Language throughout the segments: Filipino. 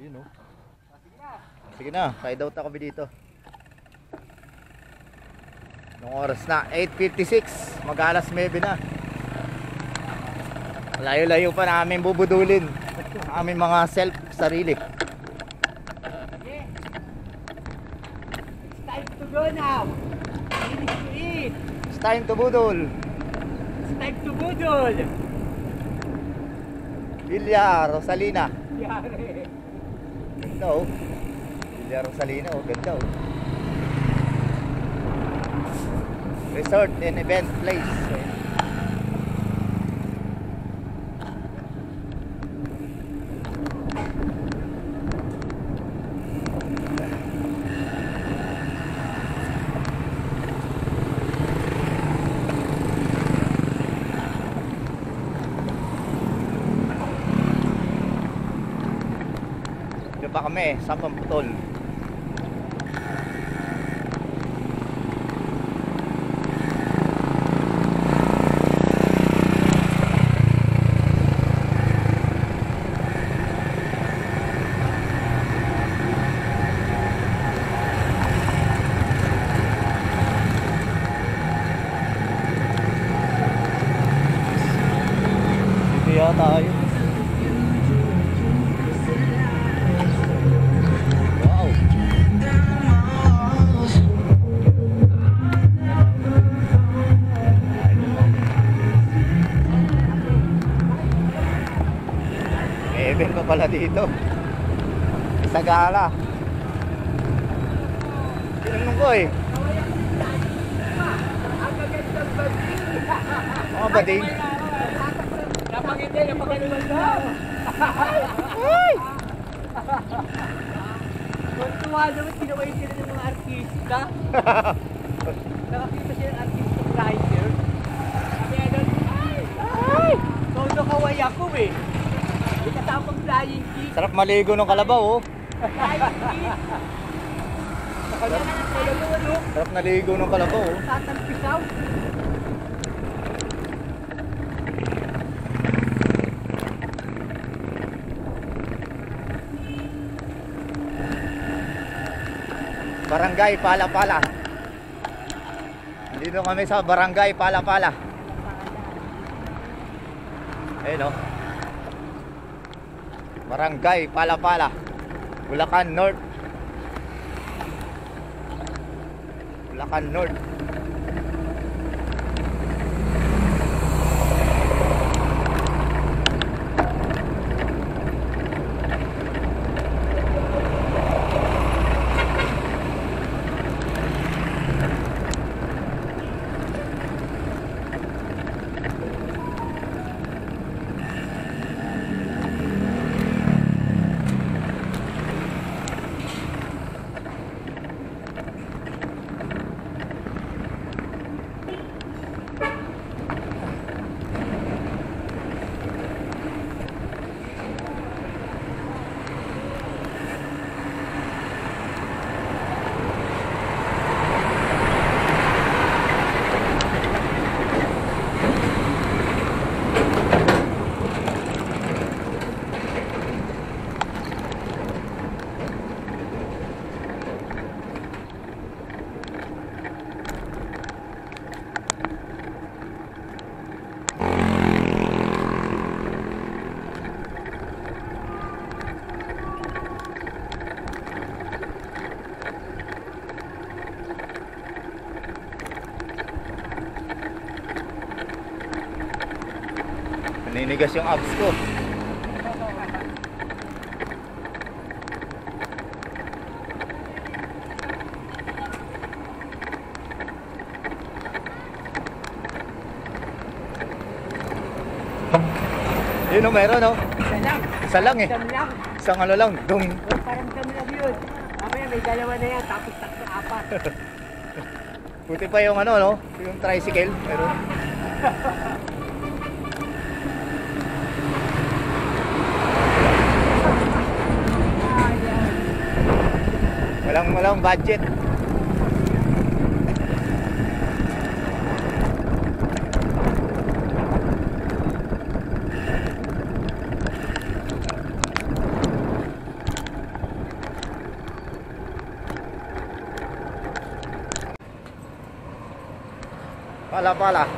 Yun o. Sige na, ride out na kami dito. Nung oras na 8:56, mag-alas 9 na. Layo-layo pa namin bubudulin ang aming mga self sarili. It's time to go now. We need to eat. It's time to budol. It's time to budol. Villa Rosalina. Yari. Ganda oh. Villa Rosalina oh, ganda oh. Resort and event place. Dito pa kami sa Pamputol. Dito tayo. Wow. May event pa pala dito. Sa gala. Tinanong ko eh. Mga bading. Napangiti, napangaliwan daw. Ay! Tuwa naman, tinaway sila ng mga artista. Nakakita sila ng artista rider. Sabi ano, ay! Todo kaway ako eh. May katamang flying kiss. Sarap maligo ng kalabaw oh. Flying kiss. Kaya na ng kalabaw ano? Sarap naligo ng kalabaw oh. Tatampisaw. Barangay Palapala. Dito kami sa Barangay Palapala. Ayun oh. Barangay Palapala, Bulacan North. Bulacan North. Naninigas yung abs ko. Yun o, meron o. Isa lang. Isa lang eh. Dam lang. Isang ano lang, dung. Parang dam lang yun. Mamaya may dalawa na yan, tapos tatlo apat. Buti pa yung ano no, yung tricycle. Pero walang budget. Pala-pala.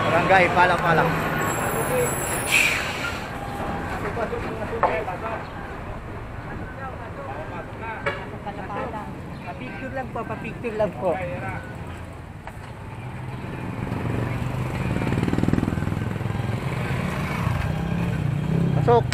Barangay Pala-pala. Pa-picture lang po, pa-picture lang po. Pasok.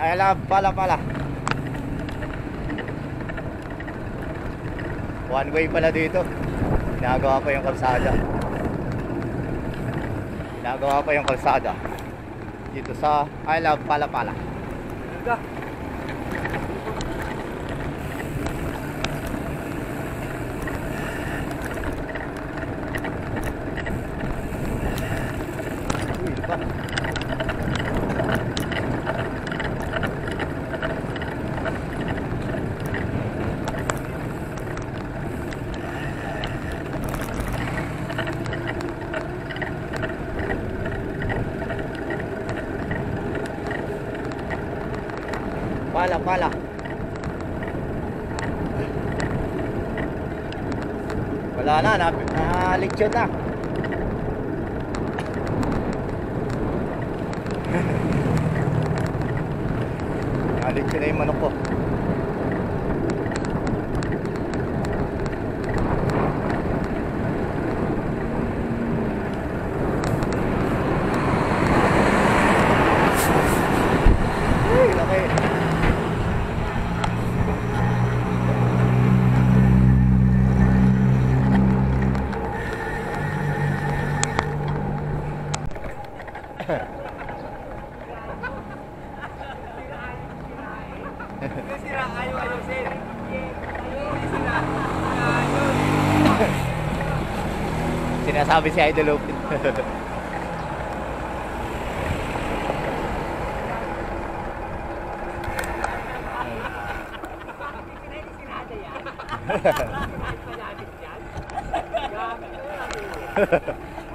I love Pala-pala. One way pala dito. Ginagawa pa yung kalsada. Ginagawa pa yung kalsada. Dito sa I love Pala-pala. Uy, iba. Pala-pala. Wala na, na-lecture na. Na-lecture na yung manok ko. Uy, laki. Sira ayaw sir. Sira Sinasabi si Idol Lupin.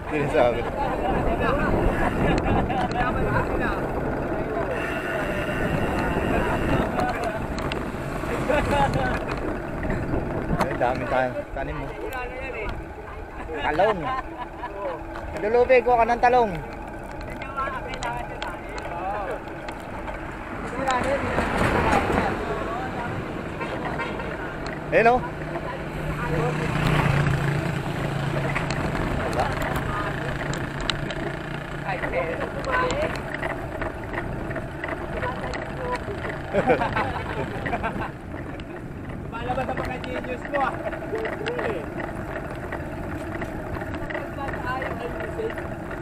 Sinasabi. Ay, dami tanim mo. Talong. Idol Lupin, kuha ka ng talong. Ayun o. Wala. Malabas ang mga genius mo ah.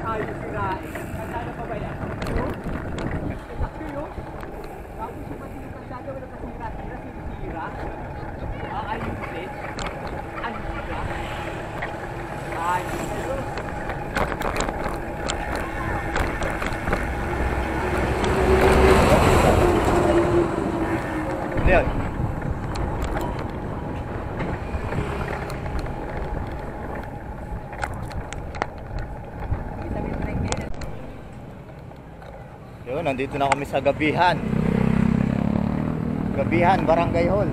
Ayaw sirain. Kasana pa ba yan? Laki yun. Tapos yung pati yung kasada wala kasira-sira, sinisira. Aayusin. Ang sira. Ayun. Ano yan? Yun, nandito na kami sa Gabihan. Gabihan, Barangay Hall.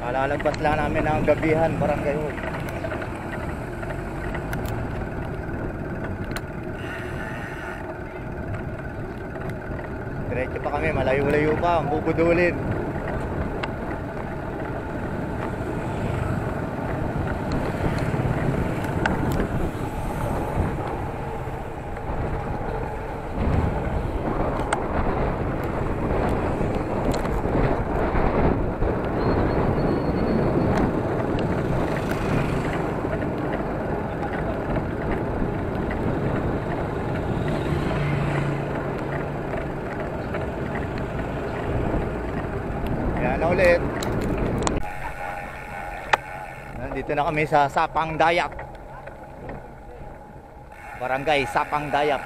Malalagpas lang namin ang Gabihan, Barangay Hall. Diretso pa kami, malayo-layo pa, ang bubudulin. Yan na ulit. Nandito na kami sa Sapang Dayak. Barangay Sapang Dayak.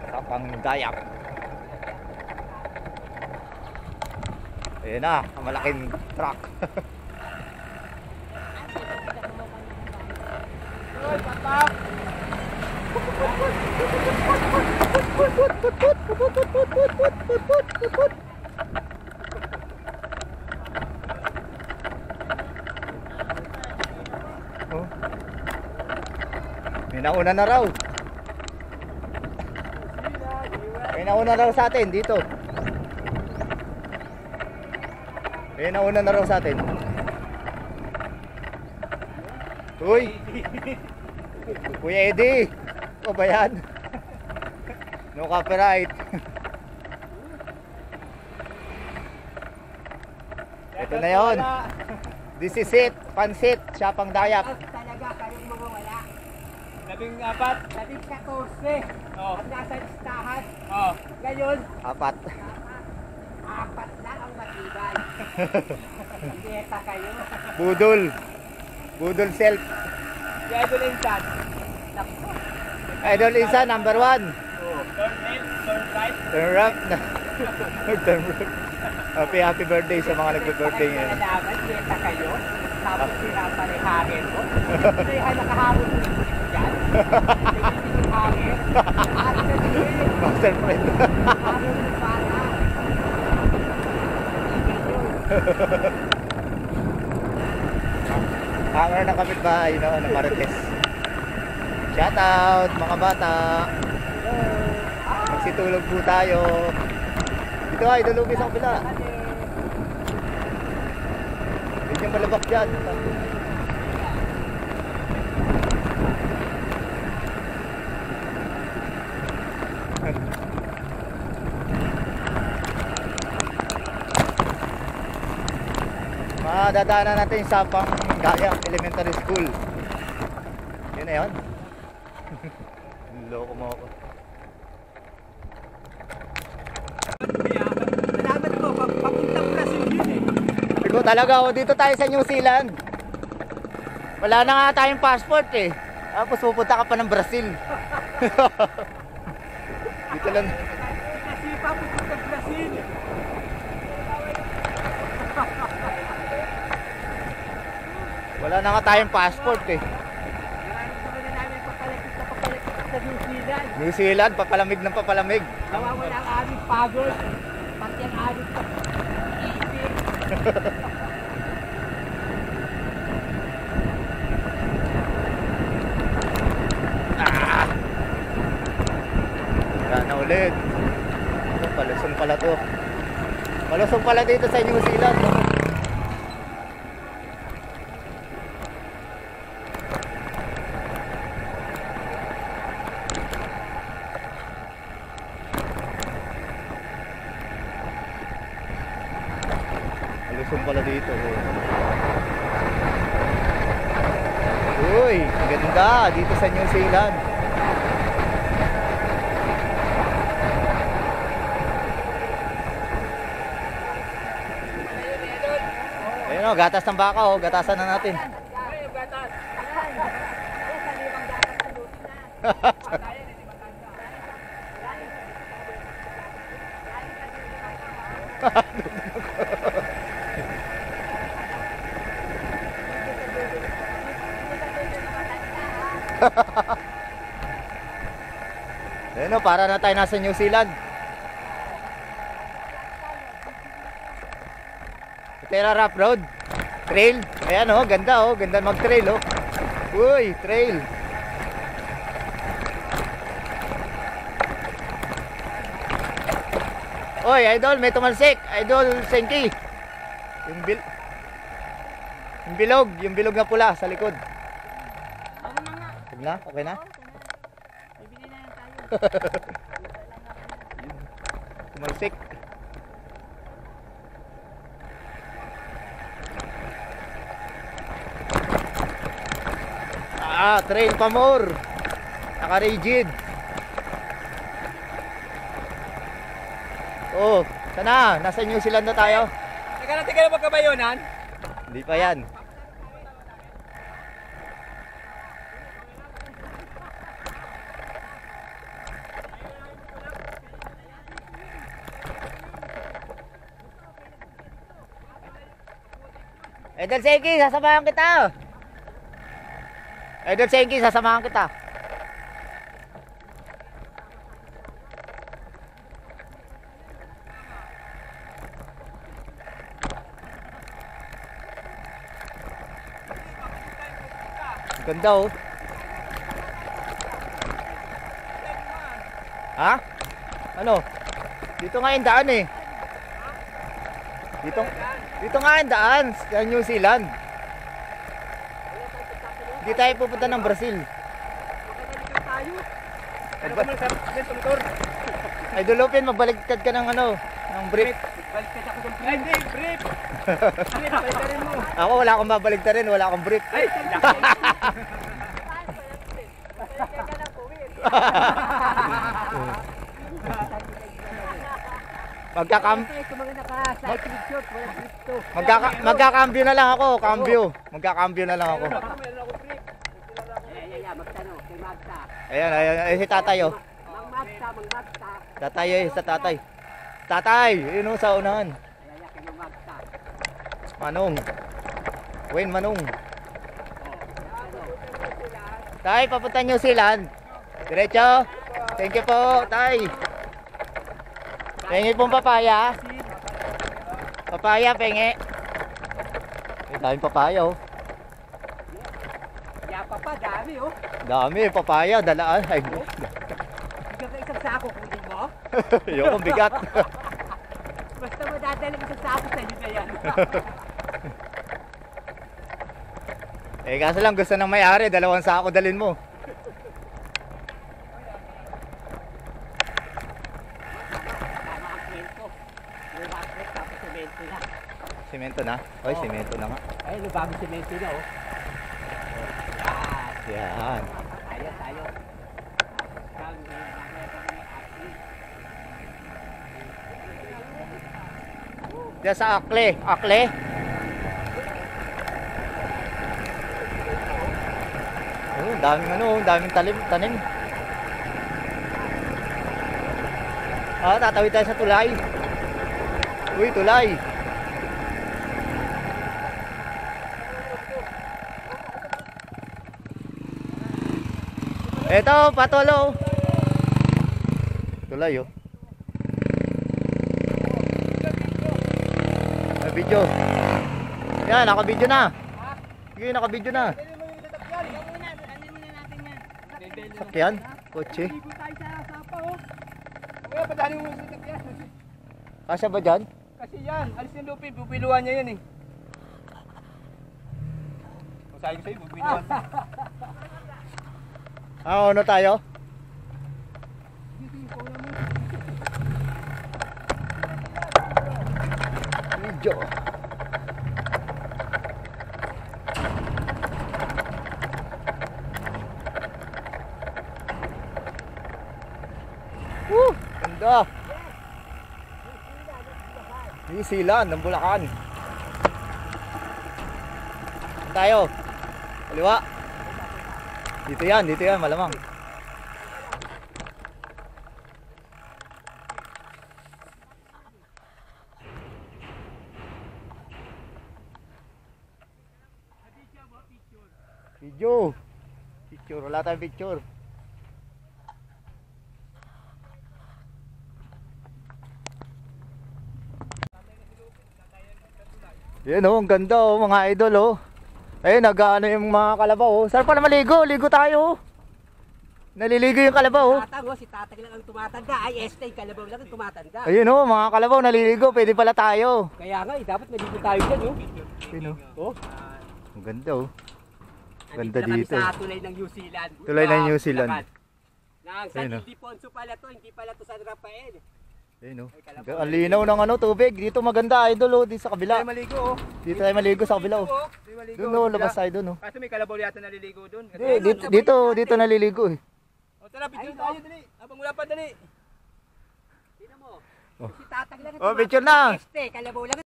Sapang Dayak. Ayan na, ang malaking truck. Uy, patap! Oh. May nauna na raw. May nauna na raw sa atin dito. May nauna na raw sa atin. Uy! Kuya Eddie! O ba yan? No copyright. Ito na yon. This is it. Pansit. Siya pang dayak. Talaga kayong mga wala. 14. 14. Oh. Ang nasa listahan. Oh. Ngayon, 4. 4 lang ang matibay. Dieta kayo. Budol. Budol self. Si Idol Insan. Idol isa, number 1. Oh. Turn left, turn right. Turn up na. Turn up. Happy birthday sa mga nagbe-birthday ngayon. Kailangan, dieta kayo. Tapos sinapalay hangin mo. Hindi kayo nakahabol mo dyan. Hindi yung hangin. At Master friend. hangin mo para. Hanger ng kapitbahay, no, ng Marites. Shout out mga bata. Magsitulog po tayo. Dito ay dulugis ang kabila. Hindi yung malabak dyan. Madadaanan natin sa Panggaya Elementary School. Yun na yun. Loko mo ako. Salamat po, papuntang Brazil yun eh. Ikaw talaga, oh, dito tayo sa New Zealand. Wala na nga tayong passport eh. Tapos pupunta ka pa ng Brazil. Dito lang. Kasi papuntang Brazil. Wala na nga tayong passport eh. Nararamdaman na namin papalapit sa New Zealand. New Zealand, papalamig ng papalamig. Nawawala ang aming pagod. Pati ang aming iisip. Ah! Wala na ulit. Oh, palusong pala to. Palusong pala dito sa New Zealand. No? Palusong pala dito. Uy, ganda dito sa New Zealand. Ayun o, gatas ng baka o, gatasan na natin. Ayun o, para na tayo nasa New Zealand. Terra Rough Road Trail. Ayan o, ganda o, ganda mag-trail o. Uy, trail. Oy, idol, may tumalsik. Idol, Senki. Yung yung bilog na pula sa likod. Huwag na, okay na? Tumalsik. Trail pa more. Naka-rigid. Oh, sana, nasa New Zealand na tayo. Nagkarating ka na magkabayonan? Hindi pa yan. Idol Senki, sasamahan kita. Idol Senki, sasamahan kita. Ganda oh. Ha? Ano? Dito nga yung daan eh. Dito nga yung daan sa New Zealand. Hindi tayo pupunta ng Brazil. Ano ka motor? Idol Lupin, magbaliktad ka ng ano, ng brief. Baliktad ako ng brief. Hindi, brief. Ano yung baliktarin mo? Ako wala akong mabaligtarin, wala akong brief. Ay, Magkakambyo na lang ako, cambio. Magkakambyo na lang ako. Ayan, ayan, si tatay oh. Tatay eh, sa tatay. Tatay, yun oh, sa unahan. Manong. Wayne Manong. Tay, papunta New Zealand. Diretso. Thank you po, tay. Pengi pong papaya. Papaya, pengi. May daming papaya oh. Yapa pa, dami oh. Dami, papaya, dalaan. Ay, Bigyan ka isang sako, kunin mo. yung bigat. Basta madadala isang sako sa inyo na yan. Eh, kaso lang gusto ng may-ari, 2 sako dalin mo. Tama ang kwento. Yung rocket tapos semento na. Simento na? Oy, simento na nga. Ayun, yung bagong semento na oh. Yan. Tayo. Diyan sa Akle. Akle. Oh, daming ano, daming tanim. Ah, tatawid tayo sa tulay. Uy, tulay. Eto, patolo. Tulay oh. May video. Yan, naka-video na. Sige, naka-video na. Sakyan, kotse. Kaya padali mo sa sakyan. Kasya ba dyan? Kasi yan, alis ng Lupin, bubiluan niya yan eh. Masahin ko sa'yo, bubiluan. Ah, ano tayo? Video. Ganda. New Zealand, ng Bulacan. Tayo. Kaliwa. Dito yan, malamang. Video. Picture, wala tayong picture. Yan oh, ang ganda oh, mga idol oh. Ayun, nag-ano yung mga kalabaw oh. Saan pala maligo? Ligo tayo oh. Naliligo yung kalabaw oh. Tatang si tatang lang ang tumatanda. Ay, este, kalabaw lang ang tumatanda. Ayun oh, mga kalabaw naliligo. Pwede pala tayo. Kaya nga, dapat maligo tayo dyan oh. Ayun oh. Oh. Ang ganda oh. Ganda Andito na kami dito. sa tulay ng New Zealand. Tulay ng New Zealand. Nang San Ayun, oh. Ildefonso pala to, hindi pala to San Rafael. Ayun oh. Ang linaw ng ano, tubig. Dito maganda idol oh. Dito sa kabila. Tayo maligo oh. Dito tayo maligo sa kabila oh. Tayo maligo. Doon oh, labas tayo doon oh. Kasi may kalabaw yata naliligo doon. Dito naliligo eh. O tara, picture tayo dali. Habang wala pa dali. Tingnan mo. Oh. Si tatang lang ang Oh, picture na. Este, kalabaw lang